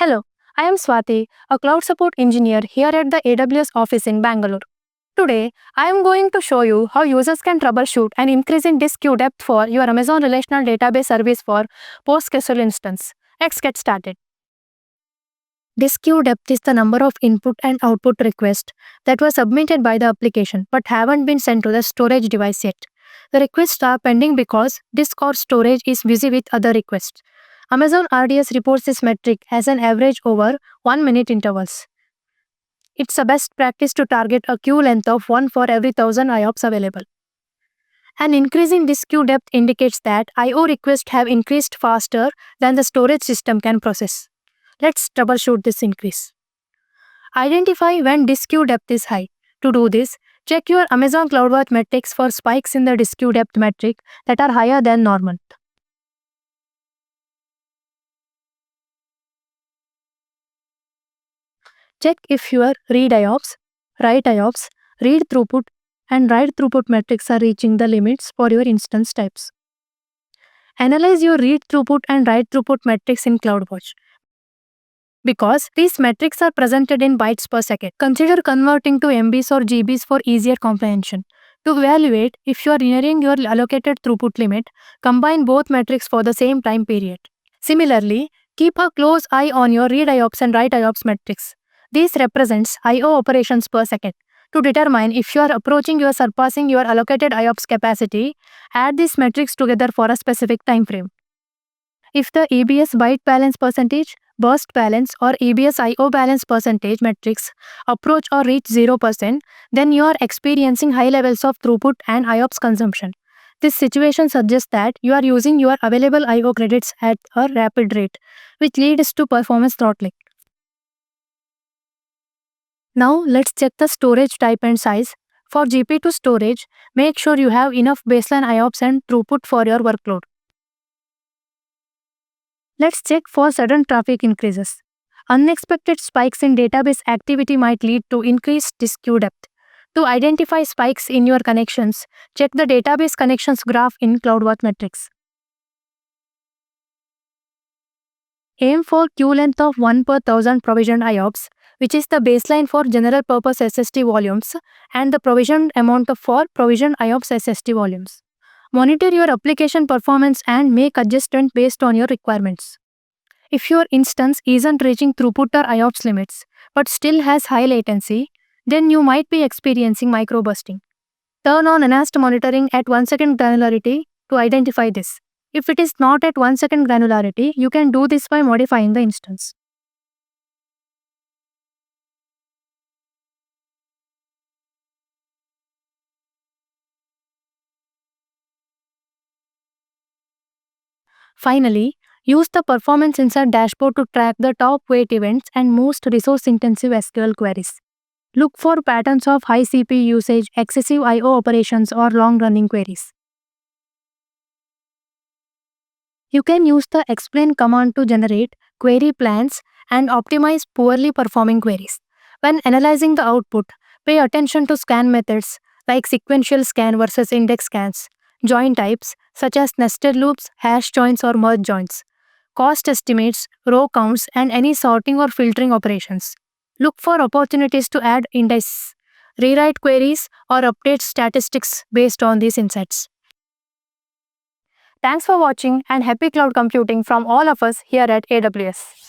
Hello, I am Swati, a cloud support engineer here at the AWS office in Bangalore. Today, I am going to show you how users can troubleshoot an increase in disk queue depth for your Amazon Relational Database service for PostgreSQL instance. Let's get started. Disk queue depth is the number of input and output requests that were submitted by the application but haven't been sent to the storage device yet. The requests are pending because disk or storage is busy with other requests. Amazon RDS reports this metric as an average over 1 minute intervals. It's a best practice to target a queue length of 1 for every 1000 IOPS available. An increase in disk queue depth indicates that I/O requests have increased faster than the storage system can process. Let's troubleshoot this increase. Identify when disk queue depth is high. To do this, check your Amazon CloudWatch metrics for spikes in the disk queue depth metric that are higher than normal. Check if your read IOPS, write IOPS, read throughput, and write throughput metrics are reaching the limits for your instance types. Analyze your read throughput and write throughput metrics in CloudWatch. Because these metrics are presented in bytes per second, consider converting to MBs or GBs for easier comprehension. To evaluate if you are nearing your allocated throughput limit, combine both metrics for the same time period. Similarly, keep a close eye on your read IOPS and write IOPS metrics. This represents I/O operations per second. To determine if you are approaching or surpassing your allocated IOPS capacity, add these metrics together for a specific time frame. If the EBS byte balance percentage, burst balance, or EBS I/O balance percentage metrics approach or reach 0%, then you are experiencing high levels of throughput and IOPS consumption. This situation suggests that you are using your available I/O credits at a rapid rate, which leads to performance throttling. Now let's check the storage type and size. For GP2 storage, make sure you have enough baseline IOPS and throughput for your workload. Let's check for sudden traffic increases. Unexpected spikes in database activity might lead to increased disk queue depth. To identify spikes in your connections, check the database connections graph in CloudWatch metrics. Aim for queue length of 1 per 1000 provisioned IOPS, which is the baseline for general purpose SSD volumes and the provisioned amount for provisioned IOPS SSD volumes. Monitor your application performance and make adjustments based on your requirements. If your instance isn't reaching throughput or IOPS limits but still has high latency, then you might be experiencing microbursting. Turn on enhanced monitoring at 1 second granularity to identify this. If it is not at 1 second granularity, you can do this by modifying the instance. Finally, use the Performance Insight dashboard to track the top weight events and most resource-intensive SQL queries. Look for patterns of high CPU usage, excessive I/O operations, or long-running queries. You can use the explain command to generate query plans and optimize poorly performing queries. When analyzing the output, pay attention to scan methods like sequential scan versus index scans, join types such as nested loops, hash joins, or merge joins, cost estimates, row counts, and any sorting or filtering operations. Look for opportunities to add indices, rewrite queries, or update statistics based on these insights. Thanks for watching and happy cloud computing from all of us here at AWS.